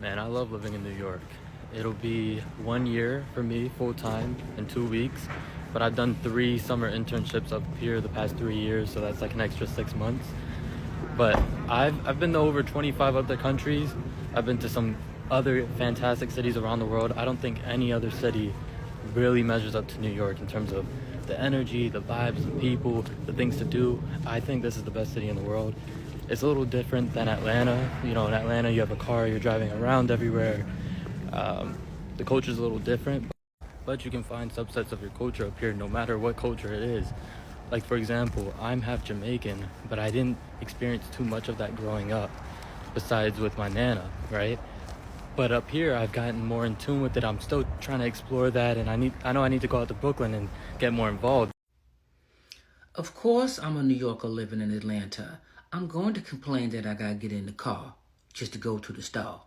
Man, I love living in New York. It'll be 1 year for me full time in 2 weeks, but I've done 3 summer internships up here the past 3 years, so that's like an extra 6 months. But I've been to over 25 other countries. I've been to some other fantastic cities around the world. I don't think any other city really measures up to New York in terms of the energy, the vibes, the people, the things to do. I think this is the best city in the world. It's a little different than Atlanta. You know, in Atlanta, you have a car, you're driving around everywhere. The culture is a little different, but you can find subsets of your culture up here no matter what culture it is. Like, for example, I'm half Jamaican, but I didn't experience too much of that growing up, besides with my nana, right? But up here, I've gotten more in tune with it. I'm still trying to explore that, and I know I need to go out to Brooklyn and get more involved. Of course, I'm a New Yorker living in Atlanta. I'm going to complain that I gotta get in the car just to go to the store.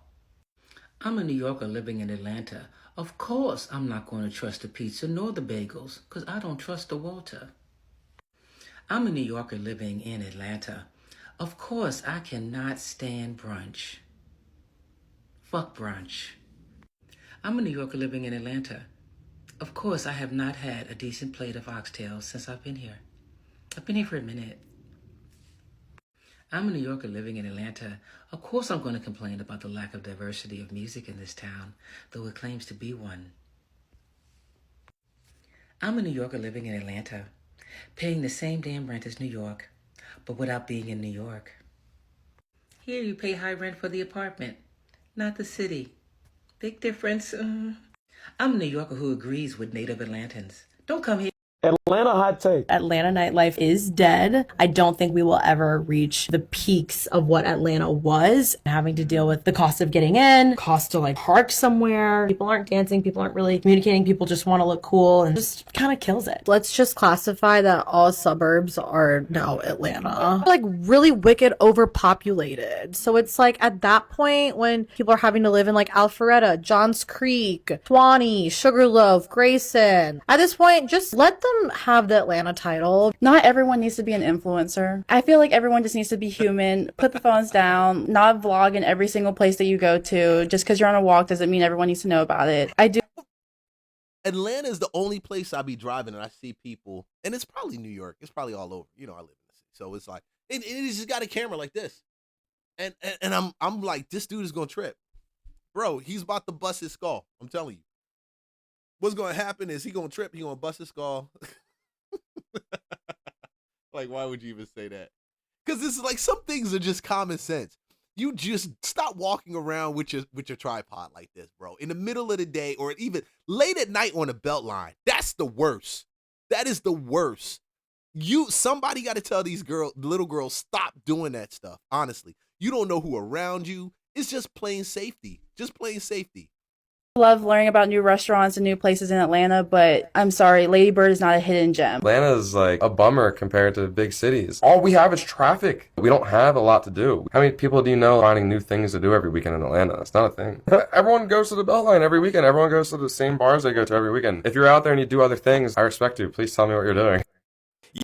I'm a New Yorker living in Atlanta. Of course, I'm not going to trust the pizza nor the bagels because I don't trust the water. I'm a New Yorker living in Atlanta. Of course, I cannot stand brunch. Fuck brunch. I'm a New Yorker living in Atlanta. Of course, I have not had a decent plate of oxtails since I've been here. I've been here for a minute. I'm a New Yorker living in Atlanta. Of course I'm going to complain about the lack of diversity of music in this town, though it claims to be one. I'm a New Yorker living in Atlanta, paying the same damn rent as New York, but without being in New York. Here you pay high rent for the apartment, not the city. Big difference. I'm a New Yorker who agrees with native Atlantans. Don't come here. Atlanta hot take. Atlanta nightlife is dead. I don't think we will ever reach the peaks of what Atlanta was, having to deal with the cost of getting in, cost to like park somewhere. People aren't dancing, people aren't really communicating, people just want to look cool and just kind of kills it. Let's just classify that all suburbs are now Atlanta. Like really wicked overpopulated. So it's like at that point when people are having to live in like Alpharetta, Johns Creek, Swanee, Sugarloaf, Grayson. At this point, just let them have the Atlanta title. Not everyone needs to be an influencer. I feel like everyone just needs to be human. Put the phones down, not vlog in every single place that you go to. Just because you're on a walk doesn't mean everyone needs to know about it. I do. Atlanta is the only place I be driving and I see people, and it's probably New York. It's probably all over. You know, I live in the city. So it's like, and he's just got a camera like this. And I'm like, this dude is going to trip. Bro, he's about to bust his skull. I'm telling you. What's going to happen is he going to trip. He going to bust his skull. Like, why would you even say that? Because this is like, some things are just common sense. You just stop walking around with your tripod like this, bro. In the middle of the day or even late at night on a belt line. That's the worst. That is the worst. Somebody got to tell these little girls, stop doing that stuff. Honestly, you don't know who around you. It's just plain safety. Just plain safety. Love learning about new restaurants and new places in Atlanta, but I'm sorry, Lady Bird is not a hidden gem. Atlanta is like a bummer compared to big cities. All we have is traffic. We don't have a lot to do. How many people do you know finding new things to do every weekend in Atlanta? It's not a thing. Everyone goes to the Beltline every weekend. Everyone goes to the same bars they go to every weekend. If you're out there and you do other things, I respect you. Please tell me what you're doing.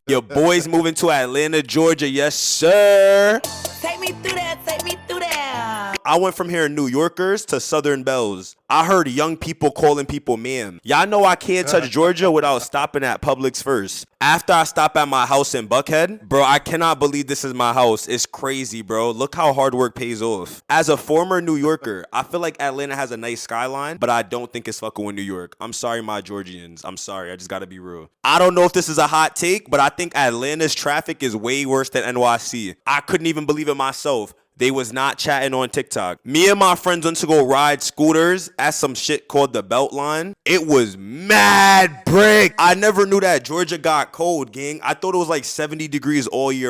Your boy's moving to Atlanta, Georgia. Yes, sir. Take me through that. Take me through that. I went from hearing New Yorkers to Southern Belles. I heard young people calling people ma'am. Y'all know I can't touch Georgia without stopping at Publix first. After I stop at my house in Buckhead, bro, I cannot believe this is my house. It's crazy, bro. Look how hard work pays off. As a former New Yorker, I feel like Atlanta has a nice skyline, but I don't think it's fucking with New York. I'm sorry, my Georgians. I'm sorry. I just gotta be real. I don't know if this is a hot take, but I think Atlanta's traffic is way worse than NYC. I couldn't even believe it myself. They was not chatting on TikTok. Me and my friends went to go ride scooters at some shit called the Beltline. It was mad brick. I never knew that Georgia got cold, gang. I thought it was like 70 degrees all year.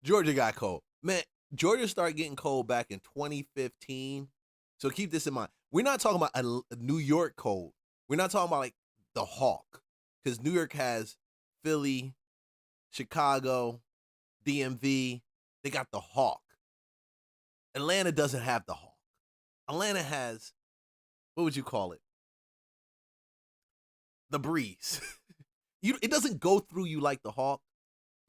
Georgia got cold. Man, Georgia started getting cold back in 2015. So keep this in mind. We're not talking about a New York cold. We're not talking about like the Hawk. Because New York has Philly, Chicago, DMV. They got the Hawk. Atlanta doesn't have the Hawk. Atlanta has, what would you call it? The breeze. It doesn't go through you like the Hawk,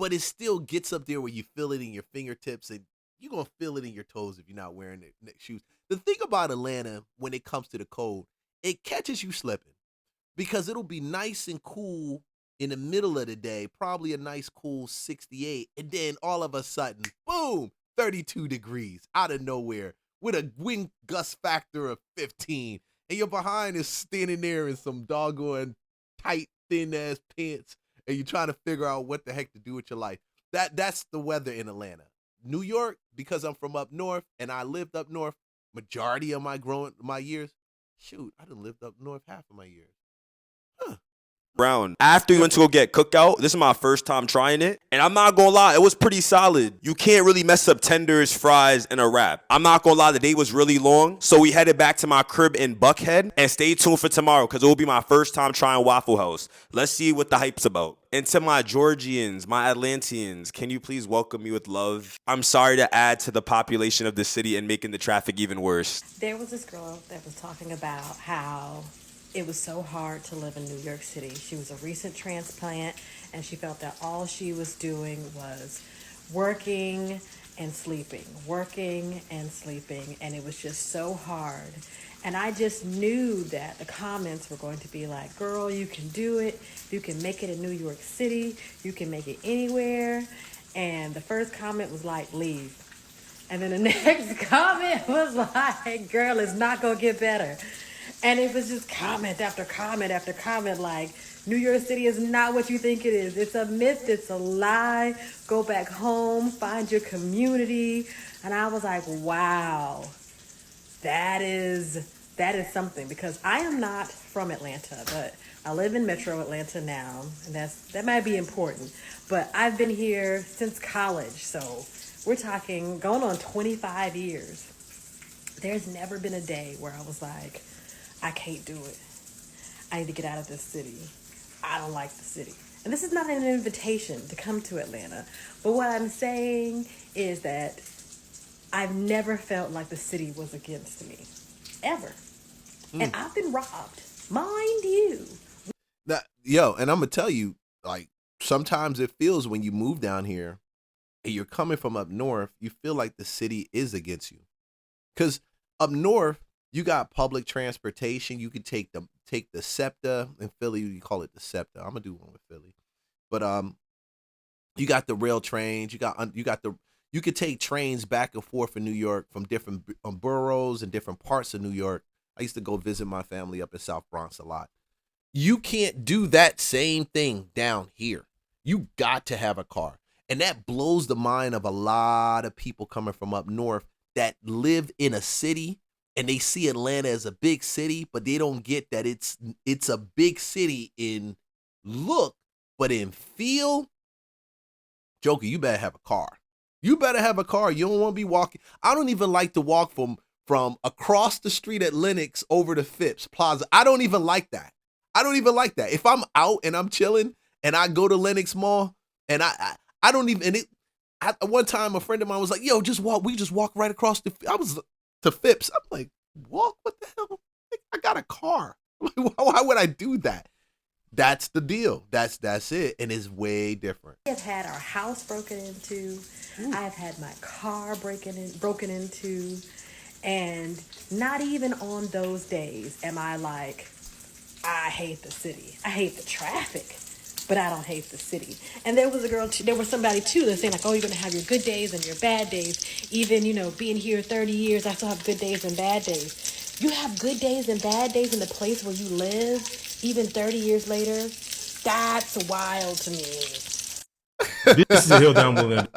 but it still gets up there where you feel it in your fingertips, and you're going to feel it in your toes if you're not wearing the shoes. The thing about Atlanta when it comes to the cold, it catches you slipping because it'll be nice and cool in the middle of the day, probably a nice cool 68, and then all of a sudden, boom, 32 degrees out of nowhere with a wind gust factor of 15, and your behind is standing there in some doggone tight, thin-ass pants, and you're trying to figure out what the heck to do with your life. That's the weather in Atlanta. New York, because I'm from up north, and I lived up north majority of my years, shoot, I done lived up north half of my years. Brown. After we went to go get cookout, this is my first time trying it, and I'm not gonna lie, it was pretty solid. You can't really mess up tenders, fries, and a wrap. I'm not gonna lie, the day was really long, so we headed back to my crib in Buckhead, and stay tuned for tomorrow, because it will be my first time trying Waffle House. Let's see what the hype's about. And to my Georgians, my Atlanteans, can you please welcome me with love? I'm sorry to add to the population of the city and making the traffic even worse. There was this girl that was talking about how it was so hard to live in New York City. She was a recent transplant, and she felt that all she was doing was working and sleeping, and it was just so hard. And I just knew that the comments were going to be like, girl, you can do it. You can make it in New York City. You can make it anywhere. And the first comment was like, leave. And then the next comment was like, girl, it's not going to get better. And it was just comment after comment after comment, like, New York City is not what you think it is. It's a myth. It's a lie. Go back home. Find your community. And I was like, wow, that is something. Because I am not from Atlanta, but I live in Metro Atlanta now. And that might be important. But I've been here since college. So we're talking going on 25 years. There's never been a day where I was like, I can't do it. I need to get out of this city. I don't like the city. And this is not an invitation to come to Atlanta. But what I'm saying is that I've never felt like the city was against me. Ever. And I've been robbed. Mind you. And I'm going to tell you, like, sometimes it feels when you move down here and you're coming from up north, you feel like the city is against you. Because up north, you got public transportation. You could take the SEPTA in Philly. You call it the SEPTA. I'm gonna do one with Philly, but you got the rail trains. You could take trains back and forth in New York from different boroughs and different parts of New York. I used to go visit my family up in South Bronx a lot. You can't do that same thing down here. You got to have a car, and that blows the mind of a lot of people coming from up north that live in a city. And they see Atlanta as a big city, but they don't get that it's a big city in look, but in feel. Joker, you better have a car. You better have a car. You don't want to be walking. I don't even like to walk from across the street at Lenox over to Phipps Plaza. I don't even like that. If I'm out and I'm chilling and I go to Lenox Mall and I don't even, at one time a friend of mine was like, yo, just walk. We just walk right across to Phipps. I'm like, walk? What the hell? I got a car. Why would I do that? That's the deal. That's it. And it's way different. I've had our house broken into. I've had my car broken into. And not even on those days am I like, I hate the city. I hate the traffic, but I don't hate the city. And there was somebody too that's saying like, oh, you're going to have your good days and your bad days. Even, being here 30 years, I still have good days and bad days. You have good days and bad days in the place where you live, even 30 years later. That's wild to me. This is a hill down Woodland.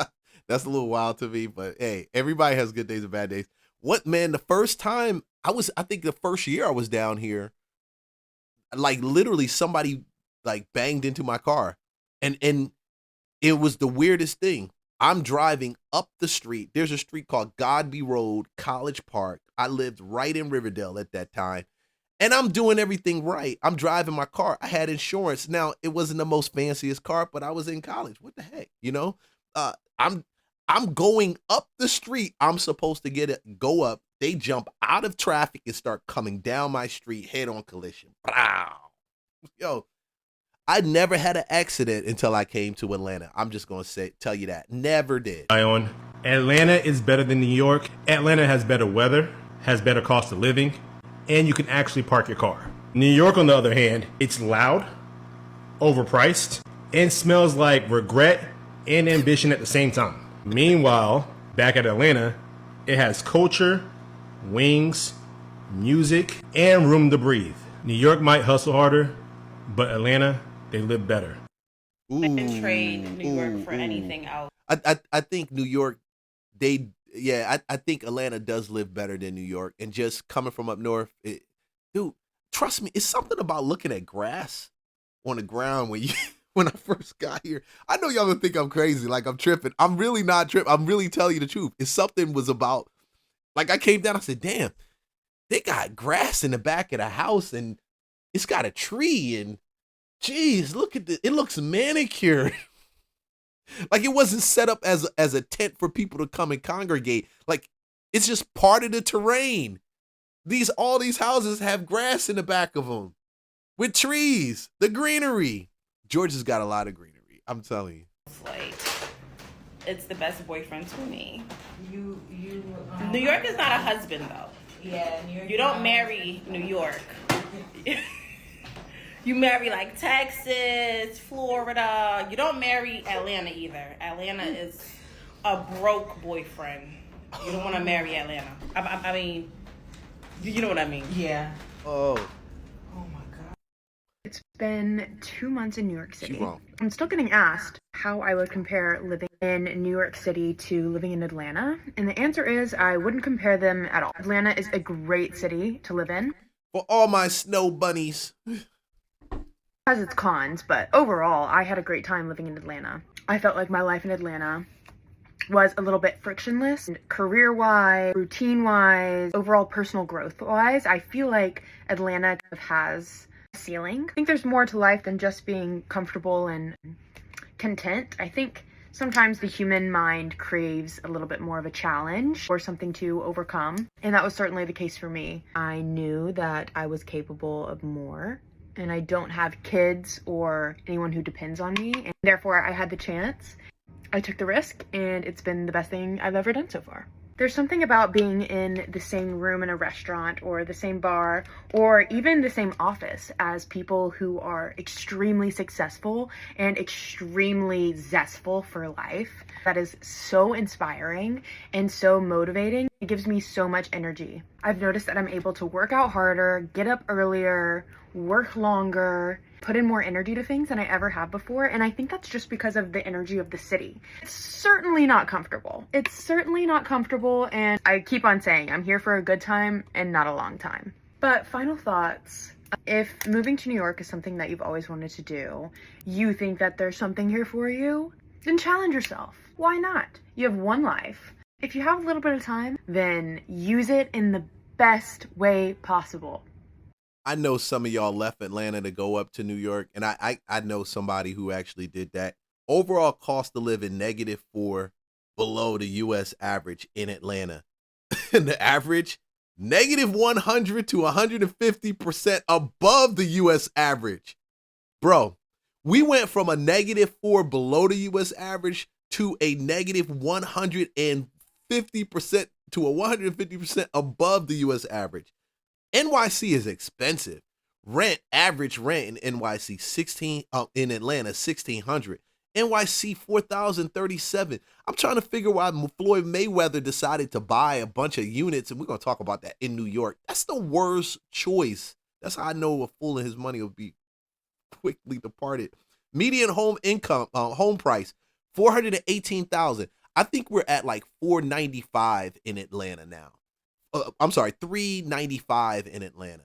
That's a little wild to me, but hey, everybody has good days and bad days. What, man, the first time I think the first year I was down here, like literally somebody like banged into my car, and it was the weirdest thing. I'm driving up the street. There's a street called Godby Road, College Park. I lived right in Riverdale at that time, and I'm doing everything right. I'm driving my car. I had insurance. Now, it wasn't the most fanciest car, but I was in college. What the heck, I'm going up the street. I'm supposed to go up. They jump out of traffic and start coming down my street, head-on collision. Wow. Yo, I never had an accident until I came to Atlanta. I'm just going to tell you that. Never did. Atlanta is better than New York. Atlanta has better weather. has better cost of living, and you can actually park your car. New York, on the other hand, it's loud, overpriced, and smells like regret and ambition at the same time. Meanwhile, back at Atlanta, it has culture, wings, music, and room to breathe. New York might hustle harder, but Atlanta, they live better. Ooh, I can trade New York for anything else. I think New York, I think Atlanta does live better than New York. And just coming from up north, dude, trust me, it's something about looking at grass on the ground when I first got here. I know y'all gonna think I'm crazy, like I'm tripping. I'm really not tripping. I'm really telling you the truth. It's something was about, like I came down, I said, damn, they got grass in the back of the house and it's got a tree and geez, look at this. It looks manicured. Like it wasn't set up as a tent for people to come and congregate. Like it's just part of the terrain. All these houses have grass in the back of them with trees, the greenery. Georgia's got a lot of greenery. I'm telling you. It's like, it's the best boyfriend to me. New York is not a husband though. Yeah, New York. You don't marry New York. You marry like Texas, Florida. You don't marry Atlanta either. Atlanta is a broke boyfriend. You don't want to marry Atlanta. I mean, you know what I mean. Yeah. Oh. It's been 2 months in New York City. She wrong. I'm still getting asked how I would compare living in New York City to living in Atlanta. And the answer is I wouldn't compare them at all. Atlanta is a great city to live in. For all my snow bunnies. Has its cons, but overall, I had a great time living in Atlanta. I felt like my life in Atlanta was a little bit frictionless, career-wise, routine-wise, overall personal growth-wise. I feel like Atlanta kind of has a ceiling. I think there's more to life than just being comfortable and content. I think sometimes the human mind craves a little bit more of a challenge or something to overcome, and that was certainly the case for me. I knew that I was capable of more, and I don't have kids or anyone who depends on me, and therefore I had the chance. I took the risk, and it's been the best thing I've ever done so far. There's something about being in the same room in a restaurant or the same bar or even the same office as people who are extremely successful and extremely zestful for life. That is so inspiring and so motivating. It gives me so much energy. I've noticed that I'm able to work out harder, get up earlier, work longer, put in more energy to things than I ever have before, and I think that's just because of the energy of the city. It's certainly not comfortable. It's certainly not comfortable, and I keep on saying I'm here for a good time and not a long time. But final thoughts. If moving to New York is something that you've always wanted to do, you think that there's something here for you, then challenge yourself. Why not? You have one life. If you have a little bit of time, then use it in the best way possible. I know some of y'all left Atlanta to go up to New York, and I know somebody who actually did that. Overall cost of living -4 below the U.S. average in Atlanta. And the average, -100 to 150% above the U.S. average. Bro, we went from a -4 below the U.S. average to a -150% to a 150% above the U.S. average. NYC is expensive. Average rent in NYC in Atlanta $1,600. NYC $4,037. I'm trying to figure why Floyd Mayweather decided to buy a bunch of units, and we're gonna talk about that in New York. That's the worst choice. That's how I know a fool and his money will be quickly departed. Median home price $418,000. I think we're at like $495 in Atlanta now. I'm sorry, $395 in Atlanta.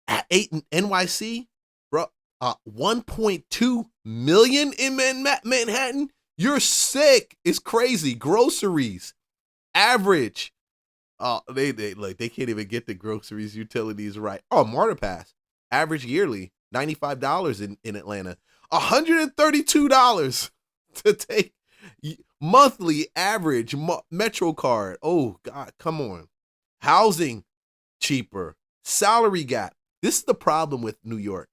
At NYC, bro, 1.2 million in Manhattan. You're sick. It's crazy. Groceries, average. They can't even get the groceries, utilities right. Oh, Marta Pass, average yearly $95 in Atlanta. $132 to take monthly average Metro card. Oh God, come on. Housing cheaper, salary gap. This is the problem with New York.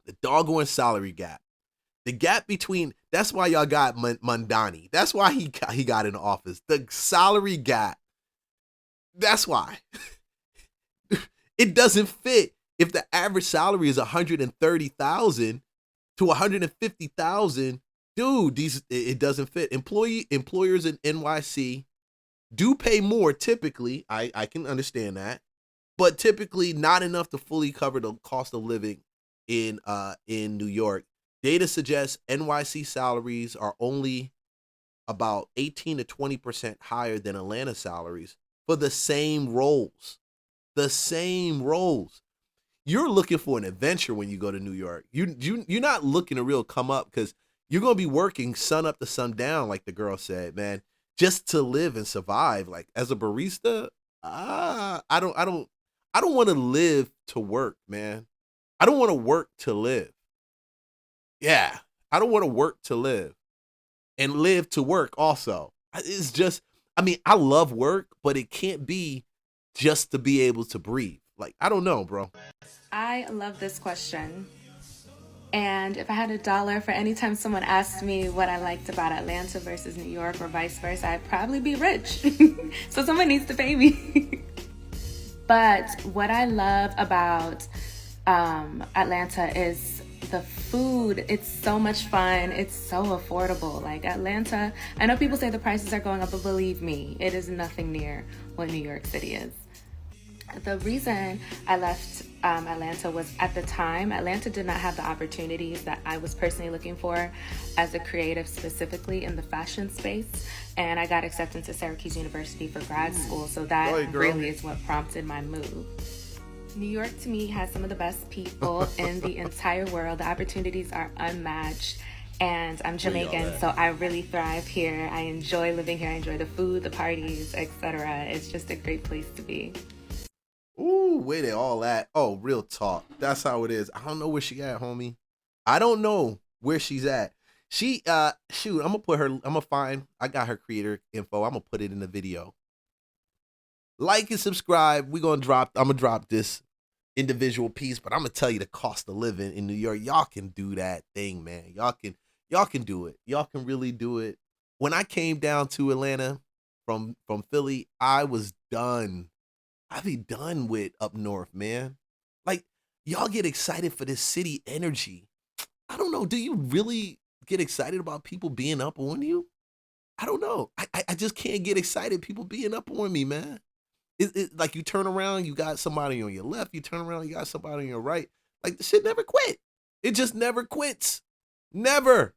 The doggone salary gap. The gap between, that's why y'all got Mondani. That's why he got in office. The salary gap. That's why. It doesn't fit. If the average salary is 130,000 to 150,000, dude, it doesn't fit. Employers in NYC do pay more typically. I can understand that, but typically not enough to fully cover the cost of living in New York. Data suggests NYC salaries are only about 18 to 20% higher than Atlanta salaries for the same roles. The same roles. You're looking for an adventure when you go to New York. You're not looking to real come up, because you're gonna be working sun up to sun down, like the girl said, man, just to live and survive. Like as a barista, I don't want to live to work, man. I don't want to work to live. Yeah, I don't want to work to live, and live to work also. It's just, I mean, I love work, but it can't be just to be able to breathe. Like, I don't know, bro. I love this question. And if I had $1 for any time someone asked me what I liked about Atlanta versus New York or vice versa, I'd probably be rich. So someone needs to pay me. But what I love about Atlanta is the food. It's so much fun. It's so affordable. Like Atlanta, I know people say the prices are going up, but believe me, it is nothing near what New York City is. The reason I left Atlanta was, at the time, Atlanta did not have the opportunities that I was personally looking for as a creative, specifically in the fashion space. And I got accepted to Syracuse University for grad school. So that really is what prompted my move. New York, to me, has some of the best people in the entire world. The opportunities are unmatched. And I'm Jamaican, so I really thrive here. I enjoy living here. I enjoy the food, the parties, etc. It's just a great place to be. Ooh, where they all at? Oh, real talk. That's how it is. I don't know where she at, homie. I don't know where she's at. She, shoot, I'm gonna find, I got her creator info. I'm gonna put it in the video. Like and subscribe. I'm gonna drop this individual piece, but I'm gonna tell you the cost of living in New York. Y'all can do that thing, man. Y'all can do it. Y'all can really do it. When I came down to Atlanta from Philly, I was done. I be done with up north, man. Like, y'all get excited for this city energy. I don't know. Do you really get excited about people being up on you? I don't know. I just can't get excited people being up on me, man. It like you turn around, you got somebody on your left. You turn around, you got somebody on your right. Like, the shit never quit. It just never quits. Never.